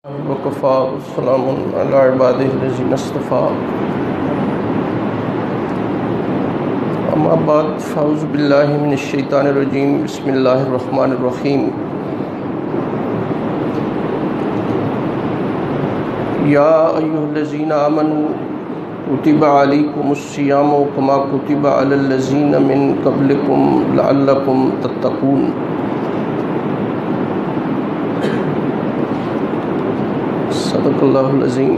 وکفا والسلام علی عبادہ الذین اصطفیٰ اما بعد فاعوذ باللہ من الشیطان الرجیم بسم اللہ الرحمن الرحیم یا ایھا الذین آمنوا کتب علیکم الصیام کما کتب علی الذین من قبلکم لعلکم تتقون۔ صدق اللہ العظیم۔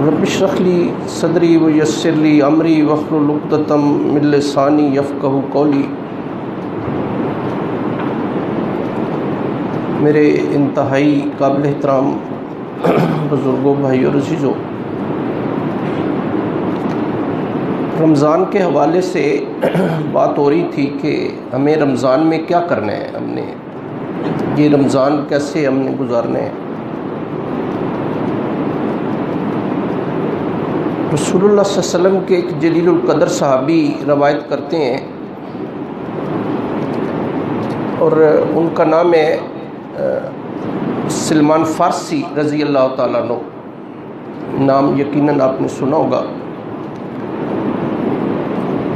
رب اشرح لی صدری ویسر لی امری واحلل عقدۃ من لسانی یفقہوا قولی۔ میرے انتہائی قابل احترام بزرگوں، بھائیوں اور عزیزوں، رمضان کے حوالے سے بات ہو رہی تھی کہ ہمیں رمضان میں کیا کرنا ہے، ہم نے یہ رمضان کیسے ہم نے گزارنا ہے۔ رسول اللہ صلی اللہ علیہ وسلم کے ایک جلیل القدر صحابی روایت کرتے ہیں اور ان کا نام ہے سلمان فارسی رضی اللہ تعالیٰ عنہ۔ نام یقیناً آپ نے سنا ہوگا۔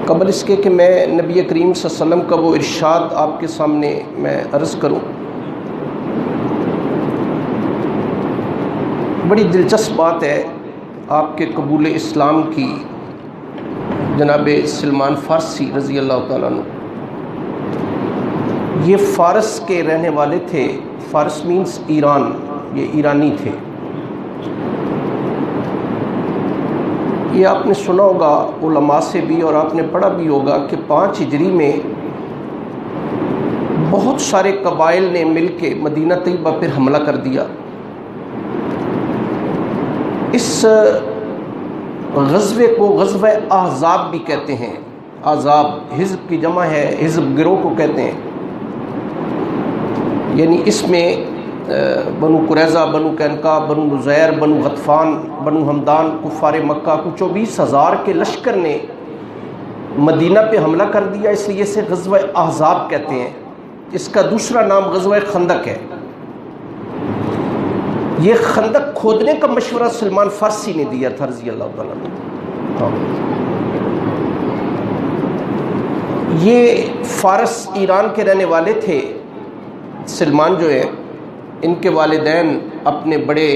قبل اس کے کہ میں نبی کریم صلی اللہ علیہ وسلم کا وہ ارشاد آپ کے سامنے میں عرض کروں، بڑی دلچسپ بات ہے آپ کے قبول اسلام کی جناب سلمان فارسی رضی اللہ تعالیٰ عنہ۔ یہ فارس کے رہنے والے تھے۔ فارس مینس ایران، یہ ایرانی تھے۔ یہ آپ نے سنا ہوگا علماء سے بھی اور آپ نے پڑھا بھی ہوگا کہ 5 ہجری میں بہت سارے قبائل نے مل کے مدینہ طیبہ پر حملہ کر دیا۔ اس غزوے کو غزوہ احزاب بھی کہتے ہیں۔ احزاب حزب کی جمع ہے، حزب گروہ کو کہتے ہیں۔ یعنی اس میں بنو قریظہ، بنو قینقاع، بنو نذیر، بنو غطفان، بنو ہمدان، کفار مکہ کو 24,000 کے لشکر نے مدینہ پہ حملہ کر دیا، اس لیے اسے غزوہ احزاب کہتے ہیں۔ اس کا دوسرا نام غزوہ خندق ہے۔ یہ خندق کھودنے کا مشورہ سلمان فارسی نے دیا تھا رضی اللہ تعالیٰ عنہ۔ یہ فارس ایران کے رہنے والے تھے۔ سلمان جو ہے، ان کے والدین اپنے بڑے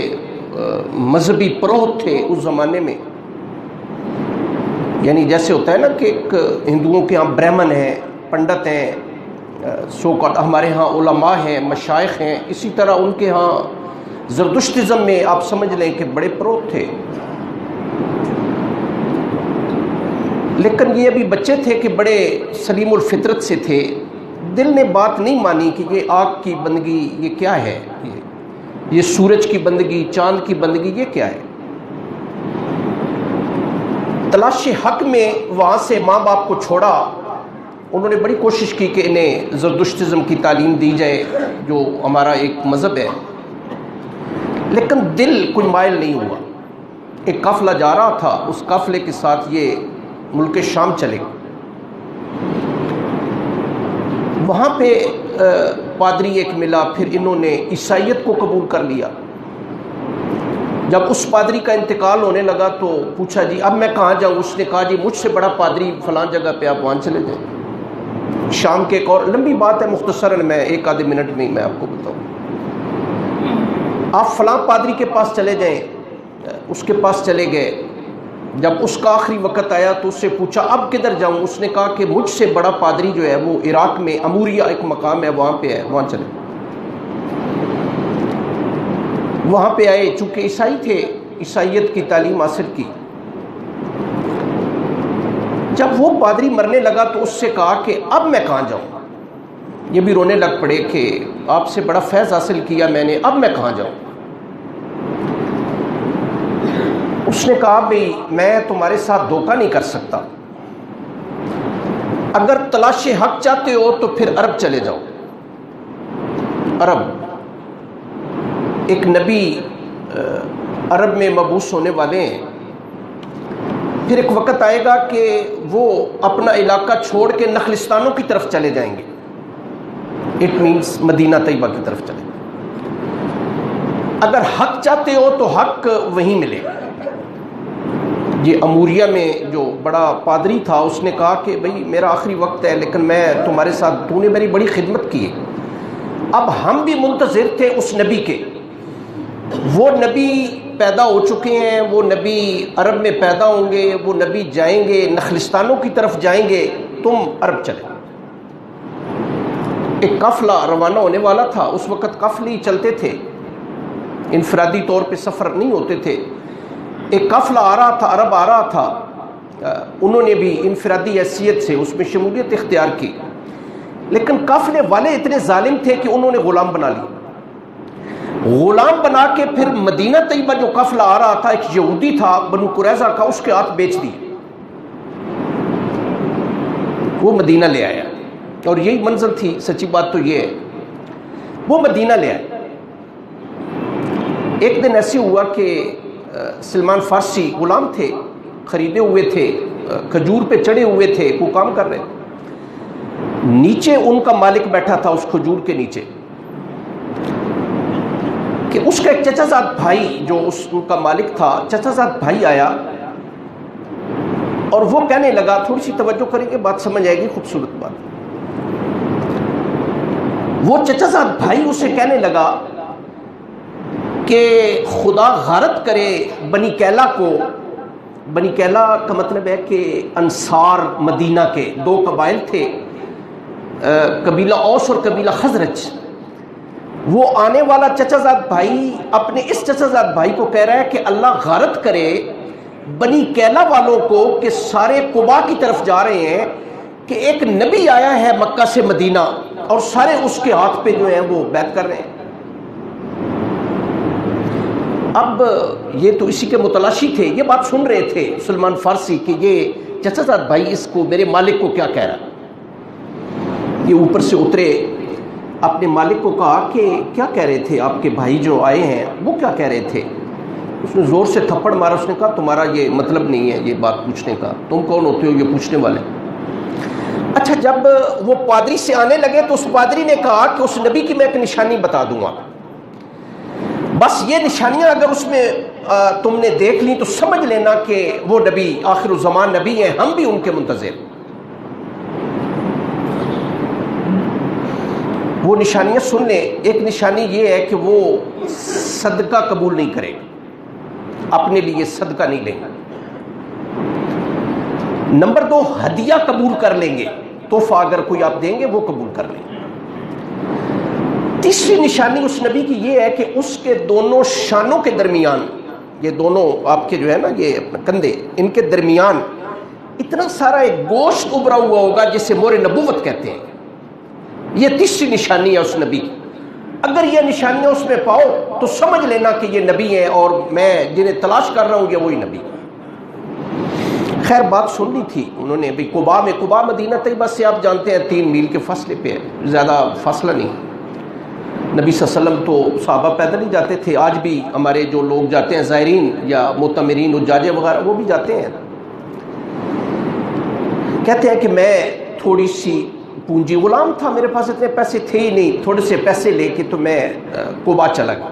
مذہبی پروہت تھے اس زمانے میں۔ یعنی جیسے ہوتا ہے نا کہ ایک ہندوؤں کے ہاں برہمن ہیں، پنڈت ہیں، ہمارے ہاں علماء ہیں، مشائخ ہیں، اسی طرح ان کے ہاں زردشتزم میں آپ سمجھ لیں کہ بڑے پروہت تھے۔ لیکن یہ ابھی بچے تھے کہ بڑے سلیم الفطرت سے تھے۔ دل نے بات نہیں مانی کہ یہ آگ کی بندگی یہ کیا ہے، یہ سورج کی بندگی، چاند کی بندگی یہ کیا ہے۔ تلاش حق میں وہاں سے ماں باپ کو چھوڑا۔ انہوں نے بڑی کوشش کی کہ انہیں زردشتزم کی تعلیم دی جائے جو ہمارا ایک مذہب ہے، لیکن دل کوئی مائل نہیں ہوا۔ ایک قافلہ جا رہا تھا، اس قافلے کے ساتھ یہ ملک شام چلے۔ وہاں پہ پادری ایک ملا، پھر انہوں نے عیسائیت کو قبول کر لیا۔ جب اس پادری کا انتقال ہونے لگا تو پوچھا جی اب میں کہاں جاؤں؟ اس نے کہا جی مجھ سے بڑا پادری فلاں جگہ پہ، آپ وہاں چلے جائیں۔ شام کے ایک اور لمبی بات ہے، مختصراً میں 1 آدھے منٹ میں میں آپ کو بتاؤں۔ آپ فلاں پادری کے پاس چلے جائیں۔ اس کے پاس چلے گئے۔ جب اس کا آخری وقت آیا تو اس سے پوچھا اب کدھر جاؤں؟ اس نے کہا کہ مجھ سے بڑا پادری جو ہے وہ عراق میں اموریہ ایک مقام ہے، وہاں پہ ہے، وہاں چلے۔ وہاں پہ آئے، چونکہ عیسائی تھے، عیسائیت کی تعلیم حاصل کی۔ جب وہ پادری مرنے لگا تو اس سے کہا کہ اب میں کہاں جاؤں؟ یہ بھی رونے لگ پڑے کہ آپ سے بڑا فیض حاصل کیا میں نے، اب میں کہاں جاؤں؟ اس نے کہا بھئی میں تمہارے ساتھ دھوکہ نہیں کر سکتا، اگر تلاش حق چاہتے ہو تو پھر عرب چلے جاؤ۔ عرب، ایک نبی عرب میں مبعوث ہونے والے ہیں۔ پھر ایک وقت آئے گا کہ وہ اپنا علاقہ چھوڑ کے نخلستانوں کی طرف چلے جائیں گے، اٹ مینس مدینہ طیبہ کی طرف چلے۔ اگر حق چاہتے ہو تو حق وہیں ملے گا. یہ اموریہ میں جو بڑا پادری تھا اس نے کہا کہ بھئی میرا آخری وقت ہے لیکن میں تمہارے ساتھ، تو نے میری بڑی خدمت کی ہے. اب ہم بھی منتظر تھے اس نبی کے. وہ نبی پیدا ہو چکے ہیں، وہ نبی عرب میں پیدا ہوں گے، وہ نبی جائیں گے نخلستانوں کی طرف جائیں گے، تم عرب چلے. ایک قافلہ روانہ ہونے والا تھا. اس وقت قافلے ہی چلتے تھے، انفرادی طور پہ سفر نہیں ہوتے تھے. ایک قافلہ آ رہا تھا، عرب آ رہا تھا. انہوں نے بھی انفرادی حیثیت سے اس میں شمولیت اختیار کی، لیکن قافلے والے اتنے ظالم تھے کہ انہوں نے غلام بنا لی. غلام بنا کے پھر مدینہ طیبہ جو قافلہ آ رہا تھا، ایک یہودی تھا بنو قریظہ کا، اس کے ہاتھ بیچ دی. وہ مدینہ لے آیا، اور یہی منزل تھی. سچی بات تو یہ ہے، وہ مدینہ لے آیا. ایک دن ایسے ہوا کہ سلمان فارسی غلام تھے، خریدے ہوئے تھے، کھجور پہ چڑھے ہوئے تھے، وہ کام کر رہے. نیچے ان کا مالک بیٹھا تھا اس کھجور کے نیچے، کہ اس کا ایک چچا زاد بھائی جو ان کا مالک تھا، چچا زاد بھائی آیا اور وہ کہنے لگا، تھوڑی سی توجہ کریں گے بات سمجھ آئے گی، خوبصورت بات. وہ چچا زاد بھائی اسے کہنے لگا کہ خدا غارت کرے بنی کیلا کو. بنی کیلا کا مطلب ہے کہ انصار مدینہ کے دو قبائل تھے، قبیلہ اوس اور قبیلہ خزرج. وہ آنے والا چچا زاد بھائی اپنے اس چچا زاد بھائی کو کہہ رہا ہے کہ اللہ غارت کرے بنی کیلا والوں کو کہ سارے قبا کی طرف جا رہے ہیں، کہ ایک نبی آیا ہے مکہ سے مدینہ اور سارے اس کے ہاتھ پہ جو ہیں وہ بیعت کر رہے ہیں. اب یہ تو اسی کے متلاشی تھے، یہ بات سن رہے تھے سلمان فارسی کہ یہ چچا زاد بھائی اس کو، میرے مالک کو کیا کہہ رہا. یہ اوپر سے اترے، اپنے مالک کو کہا کہ کیا کہہ رہے تھے آپ کے بھائی جو آئے ہیں، وہ کیا کہہ رہے تھے. اس نے زور سے تھپڑ مارا. اس نے کہا تمہارا یہ مطلب نہیں ہے یہ بات پوچھنے کا، تم کون ہوتے ہو یہ پوچھنے والے. اچھا، جب وہ پادری سے آنے لگے تو اس پادری نے کہا کہ اس نبی کی میں ایک نشانی بتا دوں گا، بس یہ نشانیاں اگر اس میں تم نے دیکھ لی تو سمجھ لینا کہ وہ نبی آخر الزمان نبی ہیں، ہم بھی ان کے منتظر. وہ نشانیاں سن لیں. ایک نشانی یہ ہے کہ وہ صدقہ قبول نہیں کرے گا، اپنے لیے صدقہ نہیں لیں گے. نمبر 2، ہدیہ قبول کر لیں گے، تحفہ اگر کوئی آپ دیں گے وہ قبول کر لیں گے. تیسری نشانی اس نبی کی یہ ہے کہ اس کے دونوں شانوں کے درمیان، یہ دونوں آپ کے جو ہے نا یہ کندھے، ان کے درمیان اتنا سارا ایک گوشت ابھرا ہوا ہوگا جسے مور نبوت کہتے ہیں. یہ تیسری نشانی ہے اس نبی کی. اگر یہ نشانیاں اس میں پاؤ تو سمجھ لینا کہ یہ نبی ہیں، اور میں جنہیں تلاش کر رہا ہوں یہ وہی نبی. خیر بات سننی تھی انہوں نے بھی. قبا میں، قبا مدینہ طیبہ سے آپ جانتے ہیں 3 میل کے فاصلے پہ ہے، زیادہ فاصلہ نہیں. نبی صلی اللہ علیہ وسلم تو صحابہ پیدل ہی جاتے تھے. آج بھی ہمارے جو لوگ جاتے ہیں زائرین یا معتمرین حجاج وغیرہ وہ بھی جاتے ہیں. کہتے ہیں کہ میں تھوڑی سی پونجی، غلام تھا، میرے پاس اتنے پیسے تھے ہی نہیں، تھوڑے سے پیسے لے کے تو میں قبا چلا گیا.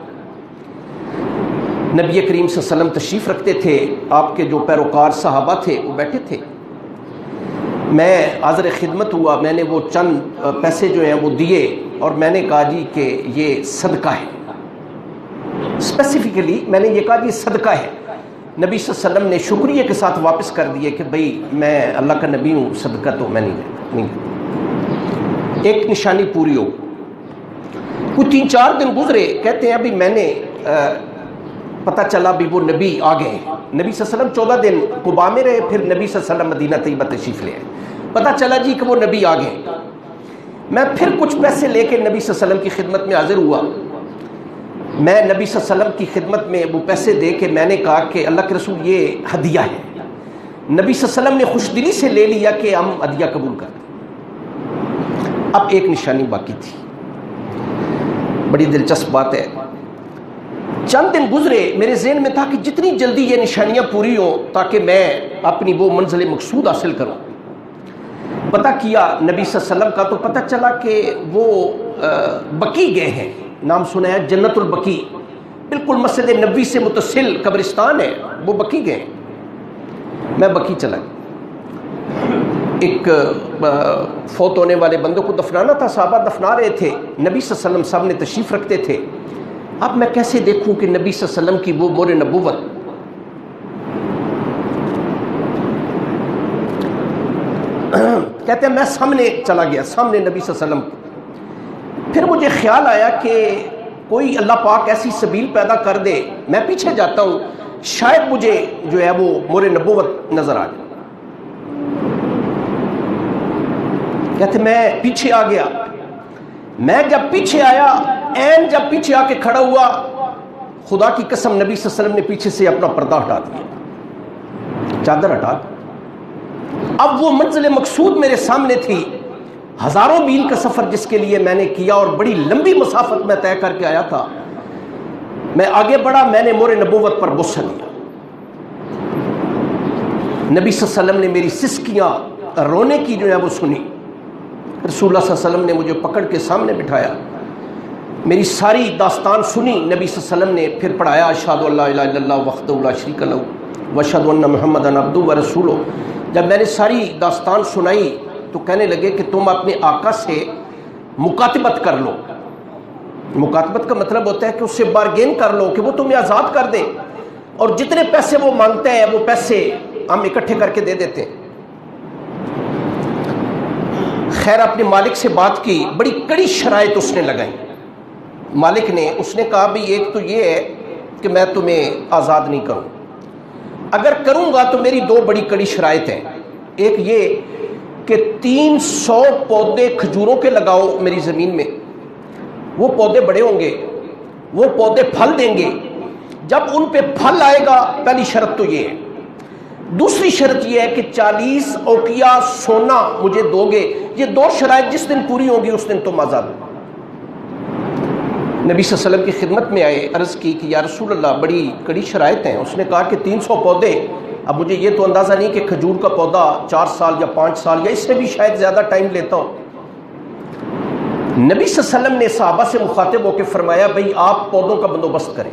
نبی کریم صلی اللہ علیہ وسلم تشریف رکھتے تھے، آپ کے جو پیروکار صحابہ تھے وہ بیٹھے تھے. میں حاضر خدمت ہوا، میں نے وہ چند پیسے جو ہیں وہ دیے اور میں نے کہا جی کہ یہ صدقہ ہے. اسپیسیفکلی میں نے یہ کہا جی صدقہ ہے. نبی صلی اللہ علیہ وسلم نے شکریہ کے ساتھ واپس کر دیے کہ بھئی میں اللہ کا نبی ہوں، صدقہ تو میں نہیں دیتا. ایک نشانی پوری ہو. کچھ 3-4 دن گزرے، کہتے ہیں ابھی میں نے پتہ چلا بھی وہ نبی آ گئے. نبی صلی اللہ علیہ وسلم 14 دن قبا میں رہے، پھر نبی صلی اللہ علیہ وسلم مدینہ طیبہ تشریف لے آئے. پتہ چلا جی کہ وہ نبی آ گئے. میں پھر کچھ پیسے لے کے نبی صلی اللہ علیہ وسلم کی خدمت میں حاضر ہوا. میں نبی صلی اللہ علیہ وسلم کی خدمت میں وہ پیسے دے کے میں نے کہا کہ اللہ کے رسول یہ ہدیہ ہے. نبی صلی اللہ علیہ وسلم نے خوش دلی سے لے لیا کہ ہم ہدیہ قبول کرتے. اب ایک نشانی باقی تھی، بڑی دلچسپ بات ہے. چند دن گزرے، میرے ذہن میں تھا کہ جتنی جلدی یہ نشانیاں پوری ہوں تاکہ میں اپنی وہ منزل مقصود حاصل کروں. پتہ کیا نبی صلی اللہ علیہ وسلم کا، تو پتہ چلا کہ وہ بقی گئے ہیں. نام سنا ہے جنت البقی. بالکل مسجد نبوی سے متصل قبرستان ہے، وہ بقی گئے، میں بقی چلا گیا۔ ایک فوت ہونے والے بندوں کو دفنانا تھا، صحابہ دفنا رہے تھے، نبی صلی اللہ علیہ وسلم سامنے تشریف رکھتے تھے۔ اب میں کیسے دیکھوں کہ نبی صلی اللہ علیہ وسلم کی وہ مور نبوت، کہتے ہیں میں سامنے چلا گیا، سامنے نبی صلی اللہ علیہ وسلم۔ پھر مجھے خیال آیا کہ کوئی اللہ پاک ایسی سبیل پیدا کر دے، میں پیچھے جاتا ہوں، شاید مجھے جو ہے وہ مور نبوت نظر آ جائے۔ کہتے میں پیچھے آ گیا، میں جب پیچھے آیا، این جب پیچھے آ کے کھڑا ہوا، خدا کی قسم نبی صلی اللہ علیہ وسلم نے پیچھے سے اپنا پردہ ہٹا دیا، چادر ہٹا دی۔ اب وہ منزل مقصود میرے سامنے تھی، ہزاروں میل کا سفر جس کے لیے میں نے کیا اور بڑی لمبی مسافت میں طے کر کے آیا تھا۔ میں آگے بڑھا، میں نے مور نبوت پر بوسہ دیا۔ نبی صلی اللہ علیہ وسلم نے میری سسکیاں رونے کی جو ہے وہ سنی۔ رسول اللہ صلی اللہ علیہ وسلم نے مجھے پکڑ کے سامنے بٹھایا، میری ساری داستان سنی۔ نبی صلی اللہ علیہ وسلم نے پھر پڑھایا اشہد ان لا الہ الا اللہ وحدہ لا شریک لہ واشہد ان محمدا عبدہ ورسولہ۔ جب میں نے ساری داستان سنائی تو کہنے لگے کہ تم اپنے آقا سے مکاتبت کر لو۔ مکاتبت کا مطلب ہوتا ہے کہ اس سے بارگین کر لو کہ وہ تمہیں آزاد کر دیں، اور جتنے پیسے وہ مانگتے ہیں وہ پیسے ہم اکٹھے کر کے دے دیتے ہیں۔ خیر اپنے مالک سے بات کی، بڑی کڑی شرائط اس نے لگائی۔ مالک نے اس نے کہا بھی ایک تو یہ ہے کہ میں تمہیں آزاد نہیں کروں، اگر کروں گا تو میری دو بڑی کڑی شرائط ہیں۔ ایک یہ کہ 300 پودے کھجوروں کے لگاؤ میری زمین میں، وہ پودے بڑے ہوں گے، وہ پودے پھل دیں گے، جب ان پہ پھل آئے گا پہلی شرط تو یہ ہے۔ دوسری شرط یہ ہے کہ 40 اوقیہ سونا مجھے دو گے۔ یہ دو شرائط جس دن پوری ہوگی اس دن تم آزاد ہو۔ نبی صلی اللہ علیہ وسلم کی خدمت میں آئے، عرض کی کہ یا رسول اللہ بڑی کڑی شرائط ہیں۔ اس نے کہا کہ 300 پودے، اب مجھے یہ تو اندازہ نہیں کہ کھجور کا پودا 4 سال یا 5 سال یا اس سے بھی شاید زیادہ ٹائم لیتا ہو۔ نبی صلی اللہ علیہ وسلم نے صحابہ سے مخاطب ہو کے فرمایا بھئی آپ پودوں کا بندوبست کریں،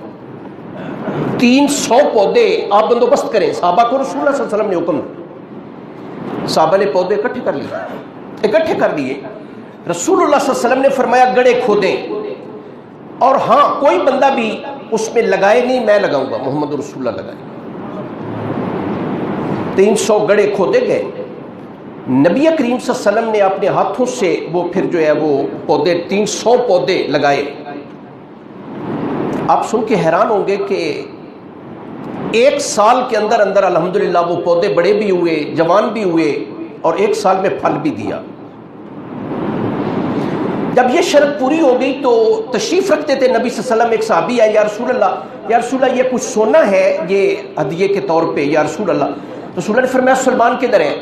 300 پودے آپ بندوبست کریں۔ صحابہ کو رسول اللہ صلی اللہ علیہ وسلم نے حکم دیا۔ صحابہ نے پودے اکٹھے کر لیے۔ رسول اللہ صلی اللہ علیہ وسلم نے فرمایا گڑھے کھودیں، اور ہاں کوئی بندہ بھی اس میں لگائے نہیں، میں لگاؤں گا، محمد رسول اللہ لگائے۔ 300 گڑھے کھودے گئے۔ نبی کریم صلی اللہ علیہ وسلم نے اپنے ہاتھوں سے وہ پھر جو ہے وہ پودے 300 پودے لگائے۔ آپ سن کے حیران ہوں گے کہ 1 سال کے اندر اندر الحمدللہ وہ پودے بڑے بھی ہوئے، جوان بھی ہوئے، اور 1 سال میں پھل بھی دیا۔ جب یہ شرط پوری ہو گئی تو تشریف رکھتے تھے نبی صلی اللہ علیہ وسلم، ایک صحابی آئے، یا رسول اللہ یہ کچھ سونا ہے یہ ہدیے کے طور پہ یا رسول اللہ۔ رسول اللہ نے فرمایا سلمان کدھر ہے؟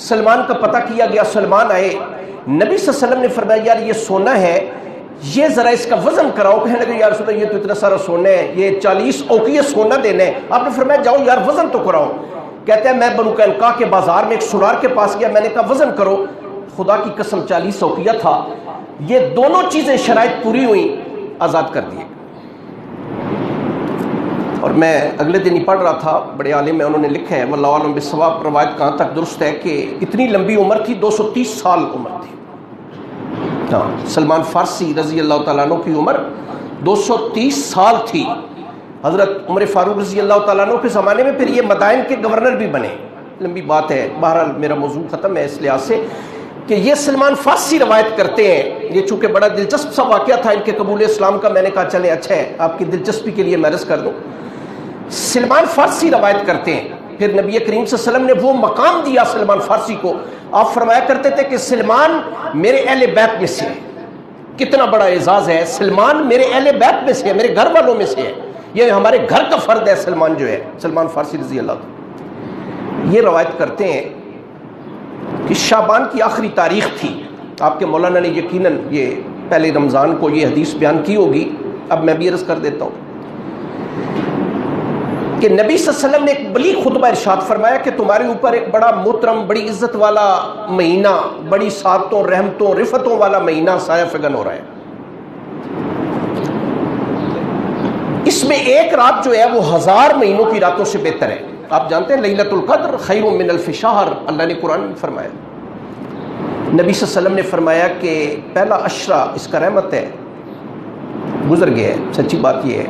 سلمان کا پتہ کیا گیا، سلمان آئے، نبی صلی اللہ علیہ وسلم نے فرمایا یار یہ سونا ہے، یہ ذرا اس کا وزن کراؤ۔ کہنے لگے یا رسول اللہ یہ تو اتنا سارا سونا ہے، یہ 40 اوقیہ سونا دینا ہے۔ آپ نے فرمایا جاؤ یار وزن تو کراؤ۔ کہتے ہیں میں بنو قینقاع کے بازار میں ایک سنار کے پاس گیا، میں نے کہا وزن کرو، خدا کی قسم 40 اوقیہ تھا۔ یہ دونوں چیزیں شرائط پوری ہوئیں، آزاد کر دیے۔ اور میں اگلے دن ہی پڑھ رہا تھا، بڑے عالم ہیں، انہوں نے لکھا ہے واللہ اعلم بالصواب، روایت کہاں تک درست ہے کہ اتنی لمبی عمر تھی، 230 سال عمر تھی۔ ہاں سلمان فارسی رضی اللہ تعالیٰ عنہ کی عمر 230 سال تھی۔ حضرت عمر فاروق رضی اللہ تعالیٰ عنہ کے زمانے میں پھر یہ مدائن کے گورنر بھی بنے، لمبی بات ہے، بہرحال میرا موضوع ختم ہے اس لحاظ سے کہ یہ سلمان فارسی روایت کرتے ہیں۔ یہ چونکہ بڑا دلچسپ سا واقعہ تھا ان کے قبول اسلام کا، میں نے کہا چلیں اچھا ہے آپ کی دلچسپی کے لیے میں عرض کر دوں۔ سلمان فارسی روایت کرتے ہیں، پھر نبی کریم صلی اللہ علیہ وسلم نے وہ مقام دیا سلمان فارسی کو، آپ فرمایا کرتے تھے کہ سلمان میرے اہل بیت میں سے ہے۔ کتنا بڑا اعزاز ہے، سلمان میرے اہل بیت میں سے ہے، میرے گھر والوں میں سے ہے، یہ ہمارے گھر کا فرد ہے سلمان جو ہے، سلمان فارسی رضی اللہ عنہ۔ یہ روایت کرتے ہیں کہ شعبان کی آخری تاریخ تھی، آپ کے مولانا نے یقیناً یہ پہلے رمضان کو یہ حدیث بیان کی ہوگی، اب میں بھی عرض کر دیتا ہوں کہ نبی صلی اللہ علیہ وسلم نے ایک بلی خطبہ ارشاد فرمایا کہ تمہارے اوپر ایک بڑا محترم، بڑی عزت والا مہینہ، بڑی سعادتوں، رحمتوں، رفتوں والا مہینہ سایہ فگن ہو رہا ہے۔ اس میں ایک رات جو ہے وہ 1000 مہینوں کی راتوں سے بہتر ہے. آپ جانتے ہیں لیلۃ القدر خیر من الف شہر، اللہ نے قرآن میں فرمایا. نبی صلی اللہ علیہ وسلم نے فرمایا کہ پہلا عشرہ اس کا رحمت ہے، گزر گیا ہے، سچی بات یہ ہے.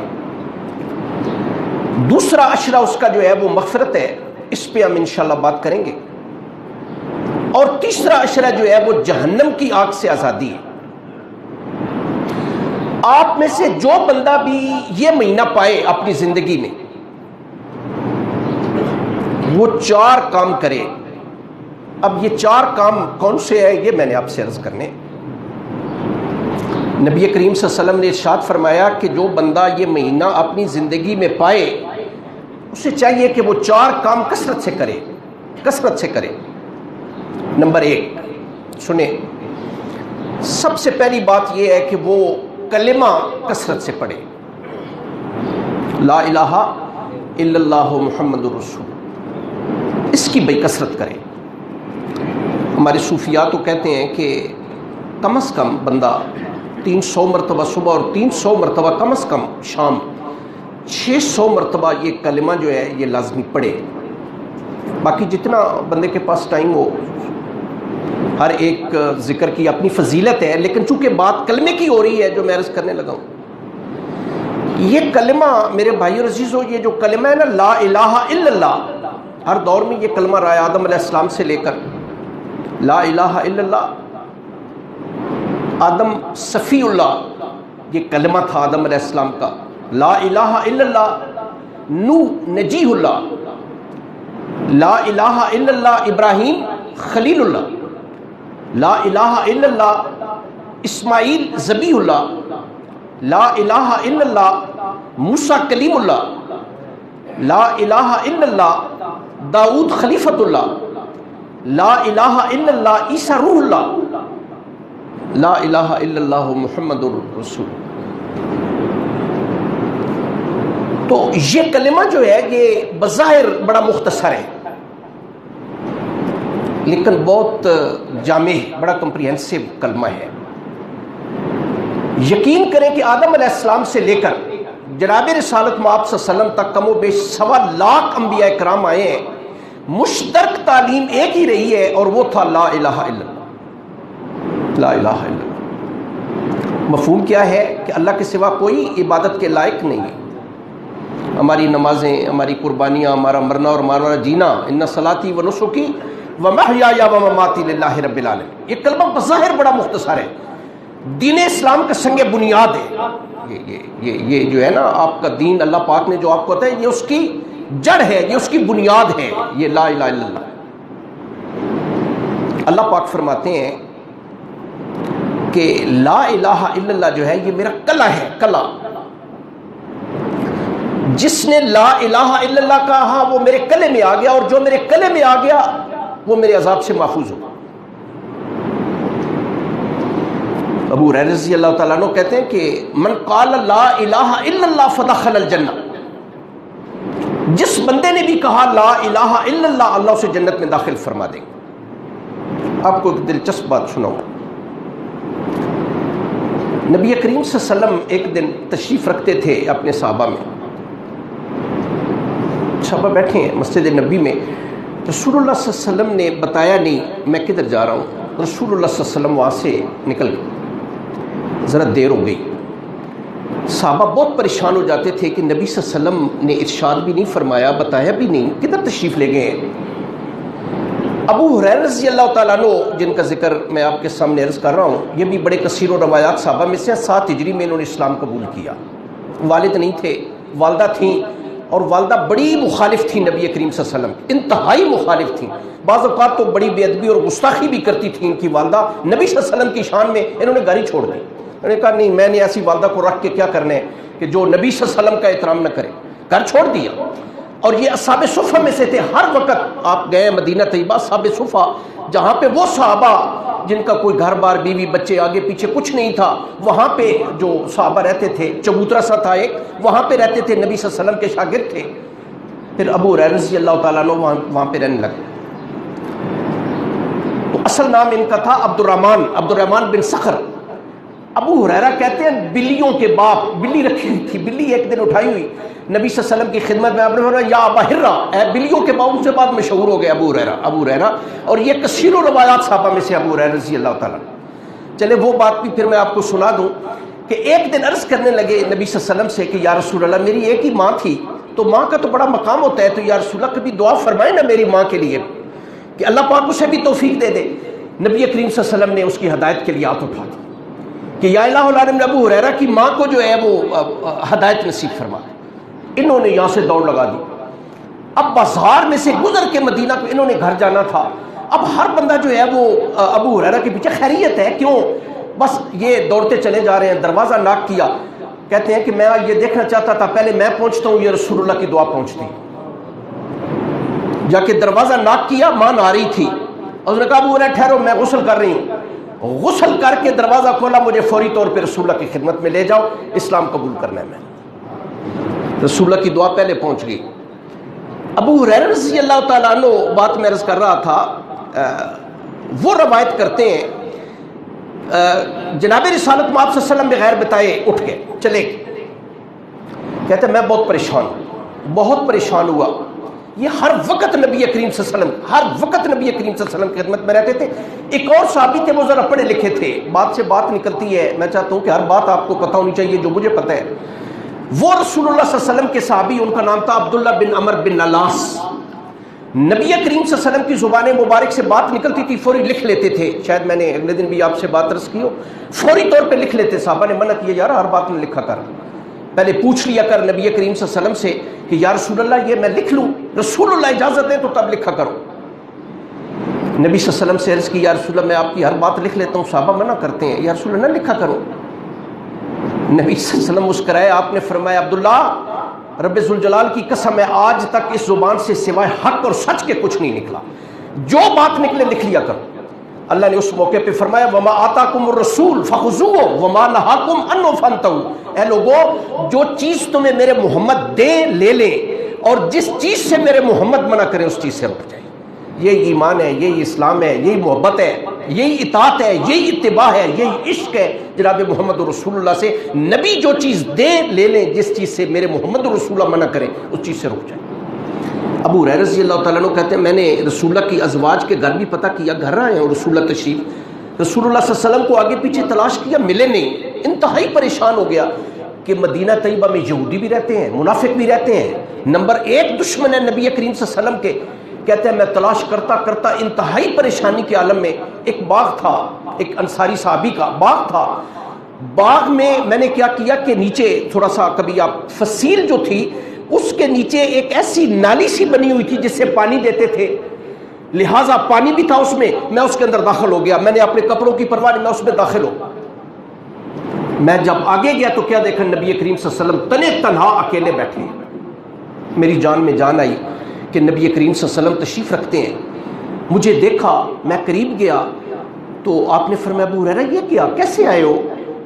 دوسرا عشرہ اس کا جو ہے وہ مغفرت ہے، اس پہ ہم انشاءاللہ بات کریں گے. اور تیسرا عشرہ جو ہے وہ جہنم کی آگ سے آزادی ہے. آپ میں سے جو بندہ بھی یہ مہینہ پائے اپنی زندگی میں، وہ 4 کام کرے. اب یہ 4 کام کون سے ہیں یہ میں نے آپ سے عرض کرنے. نبی کریم صلی اللہ علیہ وسلم نے ارشاد فرمایا کہ جو بندہ یہ مہینہ اپنی زندگی میں پائے، اسے چاہیے کہ وہ 4 کام کثرت سے کرے، کثرت سے کرے. نمبر 1 سنیں، سب سے پہلی بات یہ ہے کہ وہ کلمہ کثرت سے پڑھے، لا الہ الا اللہ محمد الرسول، اس کی بھئی کثرت کرے. ہمارے صوفیات تو کہتے ہیں کہ کم از کم بندہ 300 مرتبہ صبح اور 300 مرتبہ کم از کم شام، 600 مرتبہ یہ کلمہ جو ہے یہ لازمی پڑھے. باقی جتنا بندے کے پاس ٹائم ہو، ہر ایک ذکر کی اپنی فضیلت ہے، لیکن چونکہ بات کلمے کی ہو رہی ہے جو میں عرض کرنے لگا ہوں، یہ کلمہ میرے بھائیو عزیزو، یہ جو کلمہ ہے نا لا الہ الا اللہ، ہر دور میں یہ کلمہ رہا ہے. آدم علیہ السلام سے لے کر لا الہ الا اللہ. آدم صفی اللہ، یہ کلمہ تھا آدم علیہ السلام کا، لا الہ الا اللہ. نوح نجیح اللہ، لا الہ الا اللہ. ابراہیم خلیل اللہ، لا الہ الا اللہ. اسماعیل ذبیح اللہ، لا الہ الا اللہ. موسیٰ کلیم اللہ، لا الہ الا اللہ. داؤد خلیفۃ اللہ، لا الہ الا اللہ. عیسیٰ روح اللہ، لا الہ الا اللہ محمد الرسول. تو یہ کلمہ جو ہے یہ بظاہر بڑا مختصر ہے، لیکن بہت جامع، بڑا کمپریہنسو کلمہ ہے. یقین کریں کہ آدم علیہ السلام سے لے کر جناب رسالت مآب صلی اللہ علیہ وسلم تک کم و بیش 1.25 لاکھ انبیاء کرام آئے ہیں، مشترک تعلیم ایک ہی رہی ہے، اور وہ تھا لا الہ الا اللہ، لا الہ الا اللہ. مفہوم کیا ہے کہ اللہ کے سوا کوئی عبادت کے لائق نہیں ہے. ہماری نمازیں، ہماری قربانیاں، ہمارا مرنا اور ہمارا جینا، ان صلاتی و نسکی ومحیایا ومماتی للہ رب العالمین، یہ کلمہ بظاہر بڑا مختصر ہے، دین اسلام کا سنگ بنیاد ہے. یہ جو ہے نا آپ کا دین، اللہ پاک نے جو آپ کو بتایا، یہ اس کی جڑ ہے، یہ اس کی بنیاد ہے، یہ لا الہ الا اللہ. اللہ پاک فرماتے ہیں کہ لا الہ الا اللہ جو ہے یہ میرا کلا ہے، کلا. جس نے لا الہ الا اللہ کہا وہ میرے کلے میں آ گیا، اور جو میرے کلے میں آ گیا وہ میرے عذاب سے محفوظ ہو. ابو ہریرہ رضی اللہ تعالیٰ عنہ کہتے ہیں کہ من قال لا الہ الا اللہ فدخل الجنہ، جس بندے نے بھی کہا لا الہ الا اللہ، اللہ اسے جنت میں داخل فرما دیں گے. آپ کو ایک دلچسپ بات سناؤں. نبی کریم صلی اللہ علیہ وسلم ایک دن تشریف رکھتے تھے اپنے صحابہ میں. صحابہ بیٹھے ہیں مسجد نبی میں، رسول اللہ صلی اللہ علیہ وسلم نے بتایا نہیں میں کدھر جا رہا ہوں. رسول اللہ صلی اللہ علیہ وسلم وہاں سے نکل گئے، ذرا دیر ہو گئی. صحابہ بہت پریشان ہو جاتے تھے کہ نبی صلی اللہ علیہ وسلم نے ارشاد بھی نہیں فرمایا، بتایا بھی نہیں، کدھر تشریف لے گئے ہیں. ابو ہریرہ رضی اللہ تعالیٰ عنہ جن کا ذکر میں آپ کے سامنے عرض کر رہا ہوں، یہ بھی بڑے کثیر و روایات صحابہ میں سے 7 ہجری میں انہوں نے اسلام قبول کیا. والد نہیں تھے، والدہ تھیں، اور والدہ بڑی مخالف تھی نبی کریم صلی اللہ علیہ وسلم، انتہائی مخالف تھیں. بعض اوقات تو بڑی بے ادبی اور گستاخی بھی کرتی تھیں ان کی والدہ. نبی صلی اللہ علیہ وسلم کی شان میں انہوں نے گاڑی چھوڑ دی. انہوں نے کہا نہیں، میں نے ایسی والدہ کو رکھ کے کیا کرنا ہے کہ جو نبی صلی اللہ علیہ وسلم کا احترام نہ کرے. گھر چھوڑ دیا. اور یہ اصحاب صفہ میں سے تھے. ہر وقت آپ گئے مدینہ طیبہ، اصحاب صفہ جہاں پہ وہ صحابہ جن کا کوئی گھر بار، بیوی بچے، آگے پیچھے کچھ نہیں تھا، وہاں پہ جو صحابہ رہتے تھے، چبوترا سا تھا ایک، وہاں پہ رہتے تھے، نبی صلی اللہ علیہ وسلم کے شاگرد تھے. پھر ابو ہریرہ رضی اللہ تعالیٰ عنہ وہاں پہ رہنے لگے. تو اصل نام ان کا تھا عبد الرحمن بن صخر. ابو ہریرہ کہتے ہیں بلیوں کے باپ، بلی رکھی ہوئی تھی، بلی ایک دن اٹھائی ہوئی نبی صلی اللہ علیہ وسلم کی خدمت میں، آپ نے فرمایا یا ابا ہرہ، اے بلیوں کے باپ، اس کے بعد مشہور ہو گئے ابو ہریرہ. اور یہ کثیر روایات صحابہ میں سے ابو ہریرہ رضی اللہ تعالیٰ. چلے وہ بات بھی پھر میں آپ کو سنا دوں کہ ایک دن عرض کرنے لگے نبی صلی اللہ علیہ وسلم سے کہ یا رسول اللہ میری ایک ہی ماں تھی، تو ماں کا تو بڑا مقام ہوتا ہے، تو یا رسول اللہ کبھی دعا فرمائے نا میری ماں کے لیے کہ اللہ پاک اسے بھی توفیق دے دے. نبی کریم صلی اللہ علیہ وسلم نے اس کی ہدایت کے لیے ہاتھ اٹھا دی کہ یا الہ العالمین ابو ہریرہ کی ماں کو جو ہے وہ ہدایت نصیب فرما. انہوں نے یہاں سے دوڑ لگا دی. اب بازار میں سے گزر کے مدینہ کو انہوں نے گھر جانا تھا. اب ہر بندہ جو ہے وہ ابو ہریرہ کے پیچھے خیریت ہے کیوں، بس یہ دوڑتے چلے جا رہے ہیں. دروازہ ناک کیا، کہتے ہیں کہ میں یہ دیکھنا چاہتا تھا پہلے میں پہنچتا ہوں یہ رسول اللہ کی دعا پہنچتی. جا کے دروازہ ناک کیا، ماں نہ رہی تھی، اور اس نے کہا ابو ہریرہ ٹھہرو میں غسل کر رہی ہوں. غسل کر کے دروازہ کھولا، مجھے فوری طور پہ رسول اللہ کی خدمت میں لے جاؤ، اسلام قبول کرنا ہے. میں رسول اللہ کی دعا پہلے پہنچ گئی. ابو ہریرہ رضی اللہ تعالیٰ عنہ بات میں عرض کر رہا تھا، وہ روایت کرتے ہیں جناب رسالت میں آپ صلی اللہ علیہ وسلم بغیر بتائے اٹھ گئے چلے گئے. کہتے ہیں میں بہت پریشان ہوں، بہت پریشان ہوا. یہ ہر وقت نبی کریم صلی اللہ علیہ وسلم، ہر وقت نبی کریم صلی اللہ علیہ وسلم کی خدمت میں رہتے تھے. ایک اور صحابی تھے وہ ذرا پڑھے لکھے تھے، بات سے بات نکلتی ہے، میں چاہتا ہوں کہ ہر بات آپ کو پتہ ہونی چاہیے جو مجھے پتہ ہے. وہ رسول اللہ صلی اللہ علیہ وسلم کے صحابی، ان کا نام تھا عبداللہ بن عمر بن علاس. نبی کریم صلی اللہ علیہ وسلم کی زبان مبارک سے بات نکلتی تھی فوری لکھ لیتے تھے. شاید میں نے اگلے دن بھی آپ سے بات عرض کی ہو، فوری طور پہ لکھ لیتے. صحابہ نے منع کیا یار ہر بات میں لکھا کر، پہلے پوچھ لیا کر نبی کریم صلی اللہ علیہ وسلم سے کہ یا رسول اللہ یہ میں لکھ لوں، رسول اللہ اجازت دیں تو تب لکھا کرو. نبی صلی اللہ علیہ وسلم سے عرض کی یا رسول اللہ میں آپ کی ہر بات لکھ لیتا ہوں. صحابہ منع کرتے ہیں یا رسول اللہ نہ لکھا کرو. نبی صلی اللہ علیہ وسلم مسکرائے، آپ نے فرمایا عبداللہ رب ذوالجلال کی قسم ہے آج تک اس زبان سے سوائے حق اور سچ کے کچھ نہیں نکلا، جو بات نکلے لکھ لیا کرو. اللہ نے اس موقع پہ فرمایا وما آتاکم الرسول فخذوہ وما نہاکم عنہ فانتہوا. اے لوگو جو چیز تمہیں میرے محمد دے لے لیں، اور جس چیز سے میرے محمد منع کریں اس چیز سے رک جائیں. یہی ایمان ہے، یہی اسلام ہے، یہی محبت ہے، یہی اطاعت ہے، یہی اتباع ہے، یہی عشق ہے جناب محمد رسول اللہ سے. نبی جو چیز دے لے لیں، جس چیز سے میرے محمد رسول اللہ منع کریں اس چیز سے رک جائیں. ابو ہریرہ رضی اللہ تعالیٰ عنہ کہتے ہیں میں نے رسول اللہ کی ازواج کے گھر بھی پتہ کیا، گھر آئے ہیں رسول اللہ تشریف، رسول اللہ صلی اللہ علیہ وسلم کو آگے پیچھے تلاش کیا، ملے نہیں. انتہائی پریشان ہو گیا کہ مدینہ طیبہ میں یہودی بھی رہتے ہیں، منافق بھی رہتے ہیں، نمبر ایک دشمن ہے نبی کریم صلی اللہ علیہ وسلم کے. کہتے ہیں میں تلاش کرتا کرتا انتہائی پریشانی کے عالم میں ایک باغ تھا، ایک انصاری صحابی کا باغ تھا. باغ میں نے کیا کیا کہ نیچے تھوڑا سا کبھی آپ فصیل جو تھی اس کے نیچے ایک ایسی نالی سی بنی ہوئی تھی جس سے پانی دیتے تھے، لہٰذا پانی بھی تھا اس میں اس کے اندر داخل ہو گیا. میں نے اپنے کپڑوں کی پرواہ نہیں، میں اس میں داخل ہو. میں جب آگے گیا تو کیا دیکھا نبی کریم صلی اللہ علیہ وسلم تنے تنہا اکیلے بیٹھے. میری جان میں جان آئی کہ نبی کریم صلی اللہ علیہ وسلم تشریف رکھتے ہیں. مجھے دیکھا، میں قریب گیا تو آپ نے فرمایا ابو ہریرہ یہ کیا، کیسے آئے ہو؟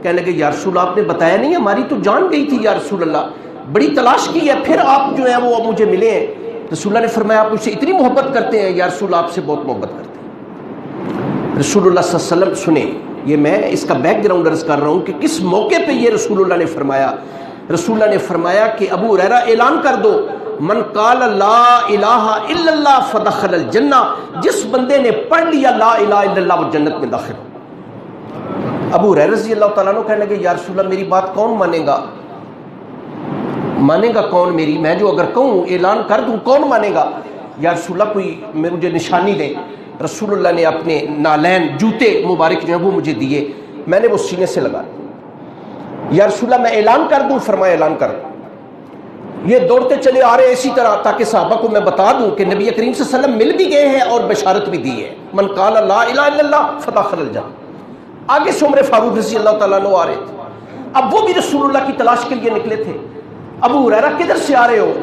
کہنے لگے یا رسول اللہ آپ نے بتایا نہیں، ہماری تو جان گئی تھی یا رسول اللہ، بڑی تلاش کی ہے پھر آپ جو ہیں وہ مجھے ملے ہیں. رسول اللہ نے فرمایا آپ مجھ سے اتنی محبت کرتے ہیں؟ یا رسول اللہ آپ سے بہت محبت کرتے ہیں. رسول اللہ صلی اللہ علیہ وسلم سنیں، یہ میں اس کا بیک گراؤنڈ عرض کر رہا ہوں کہ کس موقع پہ یہ رسول اللہ نے فرمایا. رسول اللہ نے فرمایا کہ ابو ہریرہ اعلان کر دو من قال لا الہ الا اللہ فدخل الجنہ، جس بندے نے پڑھ لیا لا الہ الا اللہ وہ جنت میں داخل ہو. ابو ہریرہ رضی اللہ تعالیٰ عنہ کہنے لگے یا رسول اللہ میری بات کون مانے گا، مانے گا کون میری، میں جو اگر کہوں اعلان کر دوں کون مانے گا؟ یا رسول اللہ کوئی مجھے نشانی دیں. رسول اللہ نے اپنے نالین جوتے مبارک جو ہیں وہ مجھے دیے، میں نے وہ سینے سے لگا. یا رسول اللہ میں اعلان کر دوں؟ فرمایا اعلان کر دوں. یہ دوڑتے چلے آ رہے اسی طرح تاکہ صحابہ کو میں بتا دوں کہ نبی کریم صلی اللہ علیہ وسلم مل بھی گئے ہیں اور بشارت بھی دی ہے من قال لا الہ الا اللہ فدخل الجنہ. آگے سے عمر فاروق رضی اللہ تعالیٰ عنہ آ رہے تھے، اب وہ بھی رسول اللہ کی تلاش کے لیے نکلے تھے. ابو ہریرہ کدھر سے آ رہے ہو؟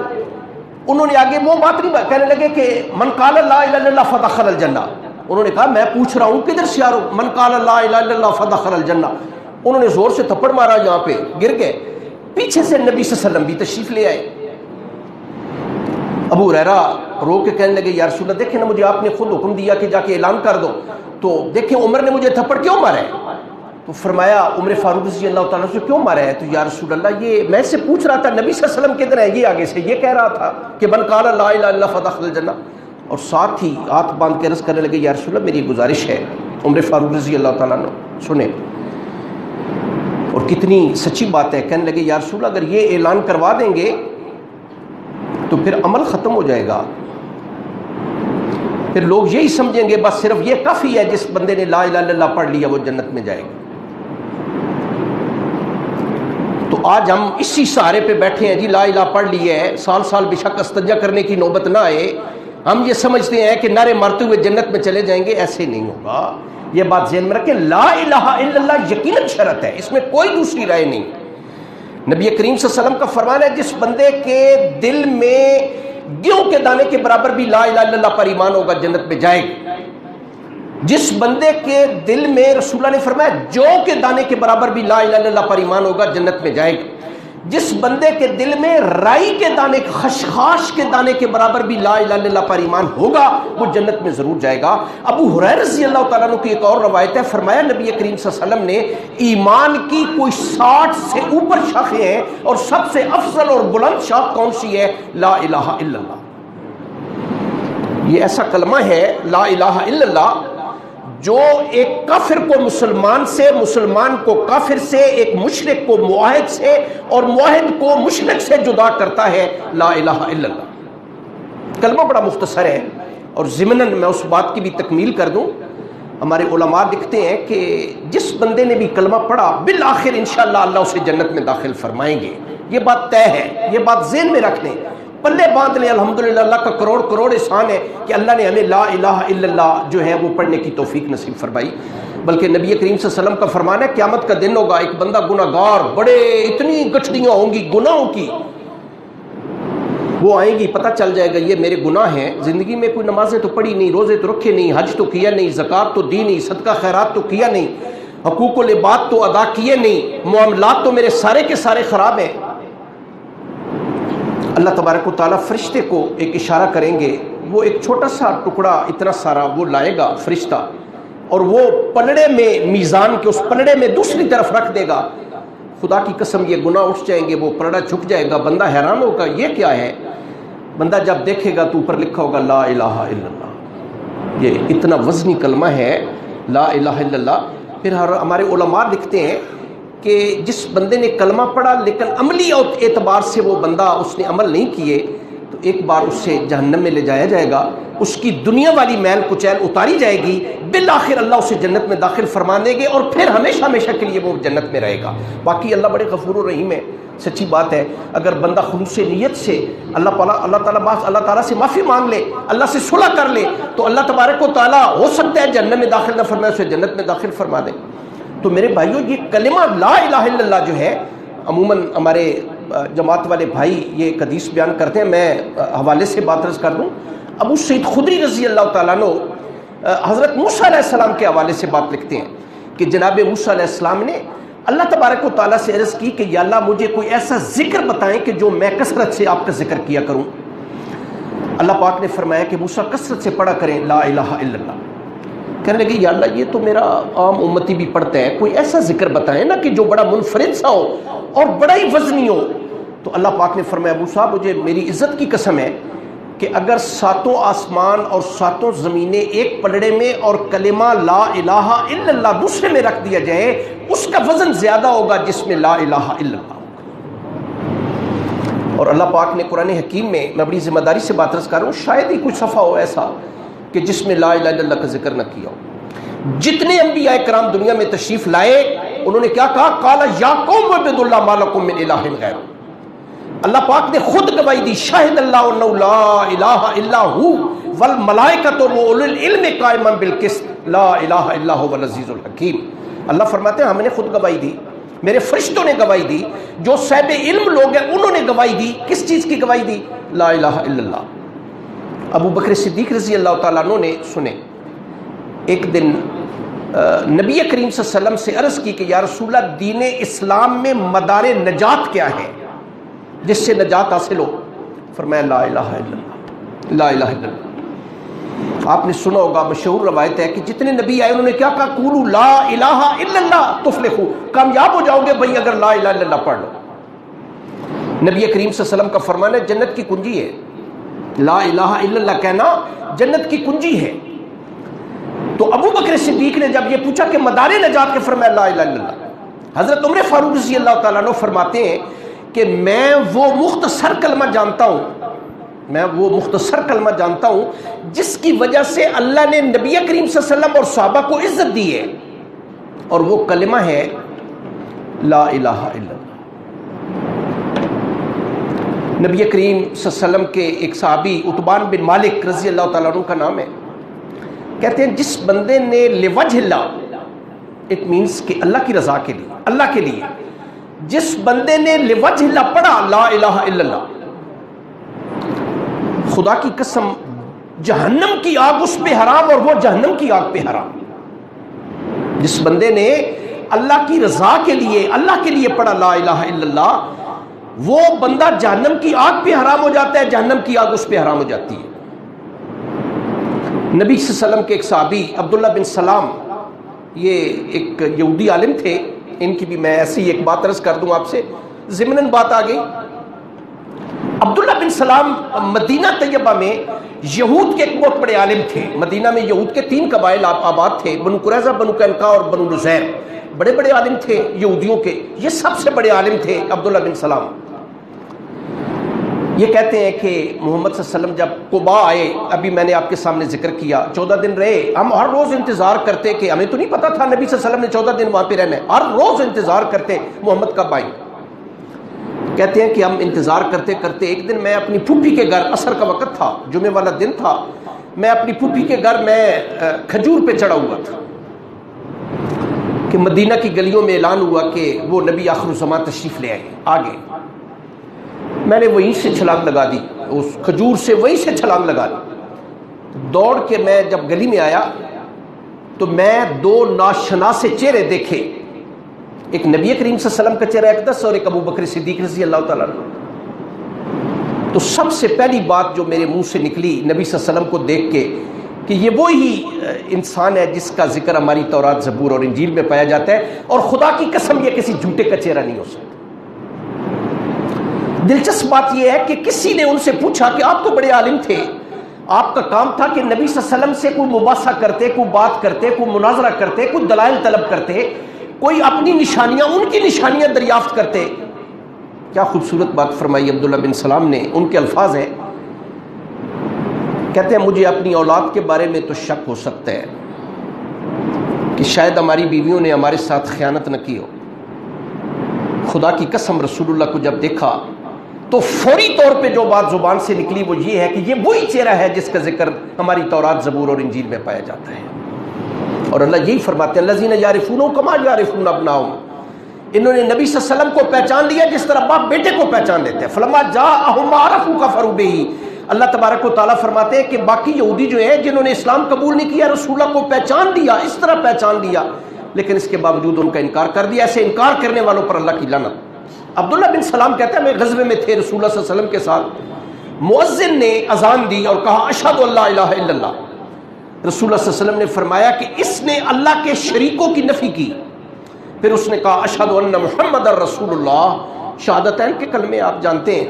انہوں نے آگے وہ بات نہیں کہنے لگے کہ من قال لا الہ الا اللہ فدخل الجنہ. انہوں نے کہا میں پوچھ رہا ہوں کدھر سے آ رہے ہو؟ من قال لا الہ الا اللہ فدخل الجنہ. انہوں نے زور سے تھپڑ مارا، یہاں پہ گر گئے. پیچھے سے نبی صلی اللہ علیہ وسلم بھی تشریف لے آئے. ابو ہریرہ رو کے کہنے لگے یا رسول اللہ دیکھیں نا مجھے آپ نے خود حکم دیا کہ جا کے اعلان کر دو، تو دیکھیں عمر نے مجھے تھپڑ کیوں مارا ہے؟ تو فرمایا عمر فاروق رضی اللہ تعالیٰ سے کیوں مارا ہے؟ تو یا رسول اللہ یہ میں سے پوچھ رہا تھا نبی صلی اللہ علیہ وسلم کدھر ہے، یہ آگے سے یہ کہہ رہا تھا کہ من قال لا الہ الا اللہ فدخل الجنہ، اور ساتھ ہی ہاتھ باندھ کے عرض کرنے لگے یا رسول اللہ میری گزارش ہے عمر فاروق رضی اللہ تعالیٰ عنہ سنیں، اور کتنی سچی بات ہے، کہنے لگے یا رسول اللہ اگر یہ اعلان کروا دیں گے تو پھر عمل ختم ہو جائے گا، پھر لوگ یہی سمجھیں گے بس صرف یہ کافی ہے جس بندے نے لا الہ الا اللہ پڑھ لیا وہ جنت میں جائے گا۔ تو آج ہم اسی سہارے پہ بیٹھے ہیں، جی لا الہ پڑھ لی ہے، سال سال بے شک استنجا کرنے کی نوبت نہ آئے، ہم یہ سمجھتے ہیں کہ نعرے مارتے ہوئے جنت میں چلے جائیں گے، ایسے نہیں ہوگا۔ یہ بات ذہن میں رکھیں، لا الہ الا اللہ یقیناً شرط ہے، اس میں کوئی دوسری رائے نہیں۔ نبی کریم صلی اللہ علیہ وسلم کا فرمان ہے جس بندے کے دل میں گیہوں کے دانے کے برابر بھی لا الہ الا اللہ پر ایمان ہوگا جنت میں جائے گا۔ جس بندے کے دل میں رسول اللہ نے فرمایا جو کے دانے کے برابر بھی لا الہ الا اللہ پر ایمان ہوگا جنت میں جائے گا۔ جس بندے کے دل میں رائی کے دانے خشخاش کے دانے کے برابر بھی لا الہ الا اللہ پر ایمان ہوگا وہ جنت میں ضرور جائے گا۔ ابو ہریرہ رضی اللہ تعالیٰ عنہ کی ایک اور روایت ہے، فرمایا نبی کریم صلی اللہ علیہ وسلم نے ایمان کی کوئی 60 سے اوپر شاخیں ہیں اور سب سے افضل اور بلند شاخ کون سی ہے؟ لا الہ الا اللہ۔ یہ ایسا کلمہ ہے لا الہ الا اللہ جو ایک کافر کو مسلمان سے، مسلمان کو کافر سے، ایک مشرک کو معاہد سے اور معاہد کو مشرک سے جدا کرتا ہے۔ لا الہ الا اللہ کلمہ بڑا مختصر ہے، اور ضمناً میں اس بات کی بھی تکمیل کر دوں، ہمارے علماء لکھتے ہیں کہ جس بندے نے بھی کلمہ پڑھا بالآخر انشاءاللہ اللہ اسے جنت میں داخل فرمائیں گے، یہ بات طے ہے، یہ بات ذہن میں رکھ لیں، پلے باندھ لیں۔ الحمدللہ اللہ کا کروڑ کروڑ احسان ہے کہ اللہ نے ہمیں لا الہ الا اللہ جو ہے وہ پڑھنے کی توفیق نصیب فرمائی۔ بلکہ نبی کریم صلی اللہ علیہ وسلم کا فرمان ہے قیامت کا دن ہوگا، ایک بندہ گناہ گار، بڑے اتنی گٹھڑیاں ہوں گی گناہوں کی، وہ آئیں گی، پتہ چل جائے گا یہ میرے گناہ ہیں، زندگی میں کوئی نمازیں تو پڑھی نہیں، روزے تو رکھے نہیں، حج تو کیا نہیں، زکوٰۃ تو دی نہیں، صدقہ خیرات تو کیا نہیں، حقوق العباد تو ادا کیے نہیں، معاملات تو میرے سارے کے سارے خراب ہیں۔ اللہ تبارک و تعالیٰ فرشتے کو ایک اشارہ کریں گے، وہ ایک چھوٹا سا ٹکڑا اتنا سارا وہ لائے گا فرشتہ، اور وہ پلڑے میں میزان کے اس پلڑے میں دوسری طرف رکھ دے گا۔ خدا کی قسم یہ گناہ اٹھ جائیں گے، وہ پلڑا جھک جائے گا، بندہ حیران ہوگا یہ کیا ہے؟ بندہ جب دیکھے گا تو اوپر لکھا ہوگا لا الہ الا اللہ۔ یہ اتنا وزنی کلمہ ہے لا الہ الا اللہ۔ پھر ہمارے علماء لکھتے ہیں کہ جس بندے نے کلمہ پڑھا لیکن عملی اعتبار سے وہ بندہ اس نے عمل نہیں کیے تو ایک بار اس سے جہنم میں لے جایا جائے گا، اس کی دنیا والی میل کچیل اتاری جائے گی، بالآخر اللہ اسے جنت میں داخل فرما دیں گے اور پھر ہمیشہ ہمیشہ کے لیے وہ جنت میں رہے گا۔ باقی اللہ بڑے غفور و رحیم ہے، سچی بات ہے، اگر بندہ خلوص نیت سے اللہ تعالیٰ سے معافی مانگ لے، اللہ سے صلح کر لے تو اللہ تبارک و تعالیٰ ہو سکتا ہے جہنم میں داخل نہ فرمائے، اسے جنت میں داخل فرما دے۔ تو میرے بھائیوں یہ کلمہ لا الہ الا اللہ جو ہے، عموماً ہمارے جماعت والے بھائی یہ ایک حدیث بیان کرتے ہیں، میں حوالے سے بات عرض کر دوں۔ ابو سعید خدری رضی اللہ تعالیٰ عنہ حضرت موسیٰ علیہ السلام کے حوالے سے بات لکھتے ہیں کہ جناب موسیٰ علیہ السلام نے اللہ تبارک و تعالیٰ سے عرض کی کہ یا اللہ مجھے کوئی ایسا ذکر بتائیں کہ جو میں کثرت سے آپ کا ذکر کیا کروں۔ اللہ پاک نے فرمایا کہ موسیٰ کثرت سے پڑھا کریں لا الہ الا اللہ۔ کہنے لگے یا اللہ یہ تو میرا عام امتی بھی پڑھتا ہے، کوئی ایسا ذکر بتائیں نا کہ جو بڑا منفرد سا ہو اور بڑا ہی وزنی ہو۔ تو اللہ پاک نے فرمایا موسیٰ مجھے میری عزت کی قسم ہے کہ اگر 7 آسمان اور 7 زمینیں ایک پلڑے میں اور کلمہ لا الہ الا اللہ دوسرے میں رکھ دیا جائے اس کا وزن زیادہ ہوگا جس میں لا الہ الا اللہ ہوگا۔ اور اللہ پاک نے قرآن حکیم میں بڑی ذمہ داری سے بات عرض کر رہا ہوں، شاید ہی کوئی صفحہ ہو ایسا کہ جس میں لا الہ الا اللہ کا ذکر نہ کیا ہو۔ جتنے انبیاء کرام دنیا میں تشریف لائے انہوں نے کیا کہا؟ قال یا قوم اعبدوا اللہ ما لکم من الہ غیرہ۔ اللہ پاک نے خود گواہی دی، شاہد اللہ انہ لا الہ الا ہو والملائکۃ واولو العلم قائما بالقسط لا الہ الا هو العزیز الحکیم۔ اللہ فرماتے ہیں ہم نے خود گواہی دی، میرے فرشتوں نے گواہی دی، جو صاحب علم لوگ ہیں انہوں نے گواہی دی۔ کس چیز کی گواہی دی؟ لا الہ الا اللہ۔ ابو بکر صدیق رضی اللہ تعالیٰ عنہ نے سنے ایک دن نبی کریم صلی اللہ علیہ وسلم سے عرض کی کہ یا رسول اللہ دین اسلام میں مدار نجات کیا ہے جس سے نجات حاصل ہو؟ فرمایا لا الہ الا اللہ، لا الہ الا اللہ۔ آپ نے سنا ہوگا مشہور روایت ہے کہ جتنے نبی آئے انہوں نے کیا کہا؟ قولوا لا الہ الا اللہ تفلحوا، کامیاب ہو جاؤ گے بھائی اگر لا الہ الا اللہ پڑھ لو۔ نبی کریم صلی اللہ علیہ وسلم کا فرمان ہے جنت کی کنجی ہے، لا الہ الا اللہ کہنا جنت کی کنجی ہے۔ تو ابو بکر صدیق نے جب یہ پوچھا کہ مدار نجات کے، فرمایا لا الہ الا اللہ۔ حضرت عمر فاروق رضی اللہ تعالیٰ عنہ فرماتے ہیں کہ میں وہ مختصر کلمہ جانتا ہوں جس کی وجہ سے اللہ نے نبی کریم صلی اللہ علیہ وسلم اور صحابہ کو عزت دی ہے، اور وہ کلمہ ہے لا الہ الا اللہ۔ نبی کریم صلی اللہ علیہ وسلم کے ایک صحابی عتبان بن مالک رضی اللہ تعالیٰ عنہ کا نام ہے، کہتے ہیں جس بندے نے لوجہ اللہ، اٹ مینس کہ اللہ کی رضا کے لیے، اللہ کے لیے، جس بندے نے لوجہ اللہ پڑھا لا الہ الا اللہ، خدا کی قسم جہنم کی آگ اس پہ حرام اور وہ جہنم کی آگ پہ حرام۔ جس بندے نے اللہ کی رضا کے لیے، اللہ کے لیے پڑھا لا الہ الا اللہ، وہ بندہ جہنم کی آگ پہ حرام ہو جاتا ہے، جہنم کی آگ اس پہ حرام ہو جاتی ہے۔ نبی صلی اللہ علیہ وسلم کے ایک صحابی عبداللہ بن سلام، یہ ایک یہودی عالم تھے، ان کی بھی میں ایسی ایک بات عرض کر دوں آپ سے، ضمناً بات آ گئی۔ عبداللہ بن سلام مدینہ طیبہ میں یہود کے ایک بہت بڑے عالم تھے۔ مدینہ میں یہود کے 3 قبائل آباد تھے، بنو قریظہ، بنو قینقاع اور بنو نذیر، بڑے بڑے عالم تھے یہودیوں کے، یہ سب سے بڑے عالم تھے عبداللہ بن سلام۔ یہ کہتے ہیں کہ محمد صلی اللہ علیہ وسلم جب قباء آئے، ابھی میں نے آپ کے سامنے ذکر کیا، 14 دن رہے، ہم ہر روز انتظار کرتے کہ ہمیں تو نہیں پتا تھا نبی صلی اللہ علیہ وسلم نے 14 دن وہاں پہ رہنا ہے، ہر روز انتظار کرتے محمد کب آئیں۔ کہتے ہیں کہ ہم انتظار کرتے کرتے ایک دن میں اپنی پھوپھی کے گھر، عصر کا وقت تھا، جمعے والا دن تھا، میں اپنی پھوپھی کے گھر میں کھجور پہ چڑھا ہوا تھا کہ مدینہ کی گلیوں میں اعلان ہوا کہ وہ نبی آخر الزمان تشریف لے آئے آگے۔ میں نے وہیں سے چھلانگ لگا دی، اس کھجور سے وہیں سے چھلانگ لگا دی۔ دوڑ کے میں جب گلی میں آیا تو میں 2 ناشناسے چہرے دیکھے، ایک نبی کریم صلی اللہ علیہ وسلم کا چہرہ اقدس اور ایک ابو بکر صدیق رضی اللہ تعالیٰ عنہ۔ تو سب سے پہلی بات جو میرے منہ سے نکلی نبی صلی اللہ علیہ وسلم کو دیکھ کے کہ یہ وہی انسان ہے جس کا ذکر ہماری تورات، زبور اور انجیل میں پایا جاتا ہے، اور خدا کی قسم یہ کسی جھوٹے کا چہرہ نہیں ہو سکتا۔ دلچسپ بات یہ ہے کہ کسی نے ان سے پوچھا کہ آپ تو بڑے عالم تھے، آپ کا کام تھا کہ نبی صلی اللہ علیہ وسلم سے کوئی مباحثہ کرتے، کوئی بات کرتے، کوئی مناظرہ کرتے، کوئی دلائل طلب کرتے، کوئی اپنی نشانیاں، ان کی نشانیاں دریافت کرتے۔ کیا خوبصورت بات فرمائی عبداللہ بن سلام نے، ان کے الفاظ ہیں، کہتے ہیں مجھے اپنی اولاد کے بارے میں تو شک ہو سکتا ہے کہ شاید ہماری بیویوں نے ہمارے ساتھ خیانت نہ کی ہو۔ خدا کی قسم رسول اللہ کو جب دیکھا تو فوری طور پہ جو بات زبان سے نکلی وہ یہ ہے کہ یہ وہی چہرہ ہے جس کا ذکر ہماری تورات، زبور اور انجیل میں پایا جاتا ہے۔ اور اللہ یہی فرماتے ہیں الذین یعرفونہ کما یعرفون ابناءہم، انہوں نے نبی صلی اللہ علیہ وسلم کو پہچان لیا جس طرح باپ بیٹے کو پہچان لیتے ہیں۔ فلما جاءہم ما عرفوا کفروا بہ، اللہ تبارک و تعالیٰ فرماتے ہیں کہ باقی یہودی جو ہیں جنہوں نے اسلام قبول نہیں کیا، رسول اللہ کو پہچان لیا، اس طرح پہچان لیا، لیکن اس کے باوجود ان کا انکار کر دیا۔ ایسے انکار کرنے والوں پر اللہ کی لعنت۔ عبداللہ بن سلام کہتے ہیں میں غزوے میں تھے رسول اللہ صلی اللہ علیہ وسلم کے ساتھ، مؤذن نے اذان دی اور کہا اشہد ان لا الہ الا اللہ۔ رسول اللہ صلی اللہ علیہ وسلم نے فرمایا کہ اس نے اللہ کے شریکوں کی نفی کی، پھر اس نے کہا اشہد ان محمد رسول اللہ۔ شہادتین کے کلمے آپ جانتے ہیں،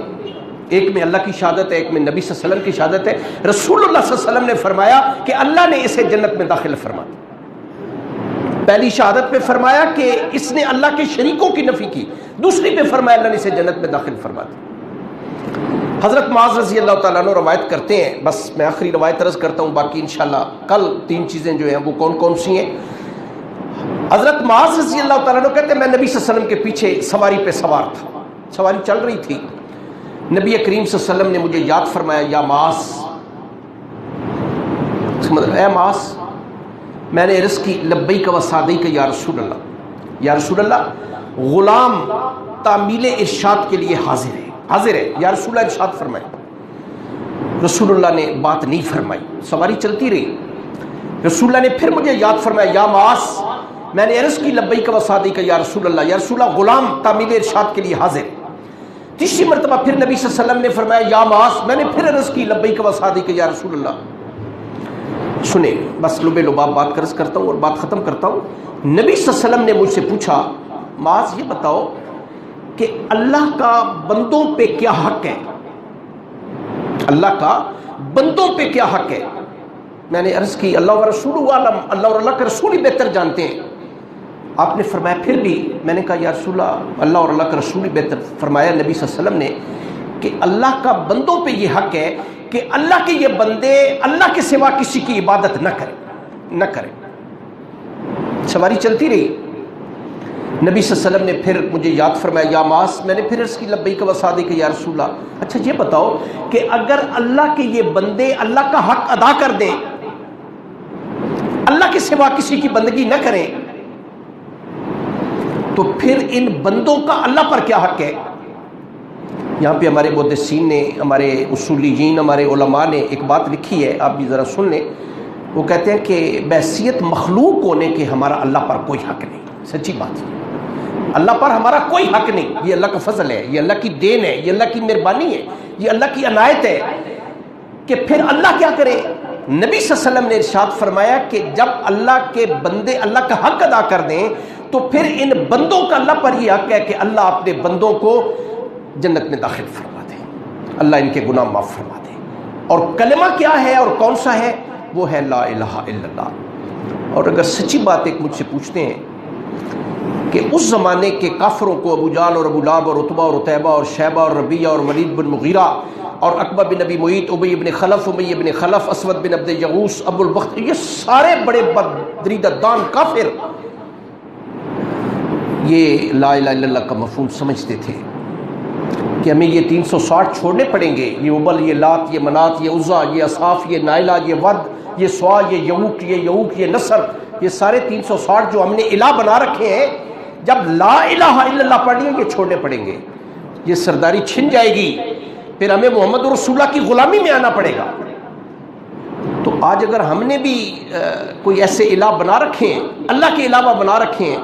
ایک میں اللہ کی شہادت ہے، ایک میں نبی صلی اللہ علیہ وسلم کی شہادت ہے۔ رسول اللہ صلی اللہ علیہ وسلم نے فرمایا کہ اللہ نے اسے جنت میں داخل فرما دیا۔ پہلی شہادت پہ فرمایا کہ اس نے اللہ کے شریکوں کی نفی کی، دوسری پہ فرمایا اللہ نے اسے جنت میں داخل فرما دیا۔ حضرت معاذ رضی اللہ تعالیٰ عنہ روایت کرتے ہیں، بس میں آخری روایت عرض کرتا ہوں، باقی انشاءاللہ کل 3 چیزیں جو ہیں وہ کون کون سی ہیں۔ حضرت معاذ رضی اللہ تعالیٰ عنہ کہتے ہیں میں نبی صلی اللہ علیہ وسلم کے پیچھے سواری پہ سوار تھا، سواری چل رہی تھی، نبی کریم صلی اللہ علیہ وسلم نے مجھے یاد فرمایا یا معاذ، مطلب اے معاذ، میں نے عرض کی لبیک و سعدیک یا رسول اللہ، یا رسول اللہ غلام تعمیل ارشاد کے لیے حاضر ہے یا رسول اللہ ارشاد فرمائے۔ رسول اللہ نے بات نہیں فرمائی، سواری چلتی رہی۔ رسول اللہ نے پھر مجھے یاد فرمایا یا معاذ، میں نے عرض کی لبیک و سعدیک یا رسول اللہ، یا رسول اللہ غلام تعمیل ارشاد کے لیے حاضر۔ تیسری مرتبہ پھر نبی صلی اللہ علیہ وسلم نے فرمایا یا معاذ، میں نے پھر عرض کی لبیک و سعدیک یا رسول اللہ۔ سنیں بس لبے لباب بات کرز کرتا ہوں اور بات ختم کرتا ہوں. نبی صلی اللہ علیہ وسلم نے مجھ سے پوچھا معاذ یہ بتاؤ کہ اللہ کا بندوں پہ کیا حق ہے, اللہ کا بندوں پہ کیا حق ہے. میں نے عرض کی اللہ و رسول عالم, اللہ اور اللہ کے رسول ہی بہتر جانتے ہیں. آپ نے فرمایا پھر بھی. میں نے کہا یا رسول اللہ, اللہ اور اللہ کا رسول ہی بہتر. فرمایا نبی صلی اللہ علیہ وسلم نے کہ اللہ کا بندوں پہ یہ حق ہے کہ اللہ کے یہ بندے اللہ کے سوا کسی کی عبادت نہ کریں. سواری چلتی رہی. نبی صلی اللہ علیہ وسلم نے پھر مجھے یاد فرمایا یا معاذ. میں نے پھر عرض کی لبیک و صادق یا رسول اللہ. اچھا یہ بتاؤ کہ اگر اللہ کے یہ بندے اللہ کا حق ادا کر دیں, اللہ کے سوا کسی کی بندگی نہ کریں, تو پھر ان بندوں کا اللہ پر کیا حق ہے. یہاں پہ ہمارے محدثین نے, ہمارے اصولیین, ہمارے علماء نے ایک بات لکھی ہے, آپ بھی ذرا سن لیں. وہ کہتے ہیں کہ بحیثیت مخلوق ہونے کے ہمارا اللہ پر کوئی حق نہیں. سچی بات ہے, اللہ پر ہمارا کوئی حق نہیں. یہ اللہ کا فضل ہے, یہ اللہ کی دین ہے, یہ اللہ کی مہربانی ہے, یہ اللہ کی عنایت ہے کہ پھر اللہ کیا کرے. نبی صلی اللہ علیہ وسلم نے ارشاد فرمایا کہ جب اللہ کے بندے اللہ کا حق ادا کر دیں تو پھر ان بندوں کا اللہ پر یہ حق ہے کہ اللہ اپنے بندوں کو جنت میں داخل فرما دے, اللہ ان کے گناہ معاف فرما دے. اور کلمہ کیا ہے اور کون سا ہے؟ وہ ہے لا الہ الا اللہ. اور اگر سچی بات ایک مجھ سے پوچھتے ہیں کہ اس زمانے کے کافروں کو ابو جہل اور ابو لہب اور عتبہ اور عتیبہ اور شیبہ اور ربیعہ اور ولید بن مغیرہ اور عقبہ بن ابی معیط, ابی بن خلف, امی بن خلف, اسود بن عبد یغوث, ابو البخت, یہ سارے بڑے بدریدان کافر یہ لا الہ الا اللہ کا مفہوم سمجھتے تھے کہ ہمیں یہ 360 چھوڑنے پڑیں گے. یہ ابل, یہ لات, یہ منات, یہ عزا, یہ اصحاف, یہ نائلہ, یہ ود, یہ سوا, یہ یعوق, یہ نصر, یہ سارے 360 جو ہم نے الہ بنا رکھے ہیں, جب لا الہ الا اللہ پڑھیں گے یہ چھوڑنے پڑیں گے. یہ سرداری چھن جائے گی, پھر ہمیں محمد رسول اللہ کی غلامی میں آنا پڑے گا. تو آج اگر ہم نے بھی کوئی ایسے الہ بنا رکھے ہیں, اللہ کے علاوہ بنا رکھے ہیں,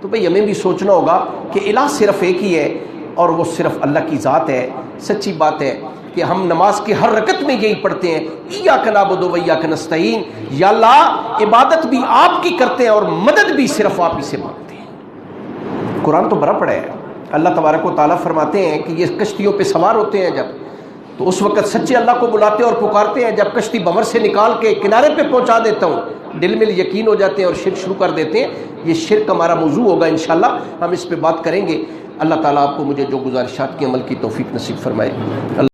تو بھئی ہمیں بھی سوچنا ہوگا کہ الہ صرف ایک ہی ہے اور وہ صرف اللہ کی ذات ہے. سچی بات ہے کہ ہم نماز کی ہر رکعت میں یہی پڑھتے ہیں ایاک نعبد و ایاک نستعین, یا اللہ عبادت بھی آپ کی کرتے ہیں اور مدد بھی صرف آپ ہی سے مانگتے ہیں. قرآن تو بڑا پڑا ہے. اللہ تبارک و تعالیٰ فرماتے ہیں کہ یہ کشتیوں پہ سوار ہوتے ہیں جب, تو اس وقت سچے اللہ کو بلاتے ہیں اور پکارتے ہیں. جب کشتی بھنور سے نکال کے کنارے پہ پہنچا دیتا ہوں, دل میں یقین ہو جاتے ہیں اور شرک شروع کر دیتے ہیں. یہ شرک ہمارا موضوع ہوگا انشاءاللہ, ہم اس پہ بات کریں گے. اللہ تعالیٰ آپ کو مجھے جو گزارشات کی عمل کی توفیق نصیب فرمائے.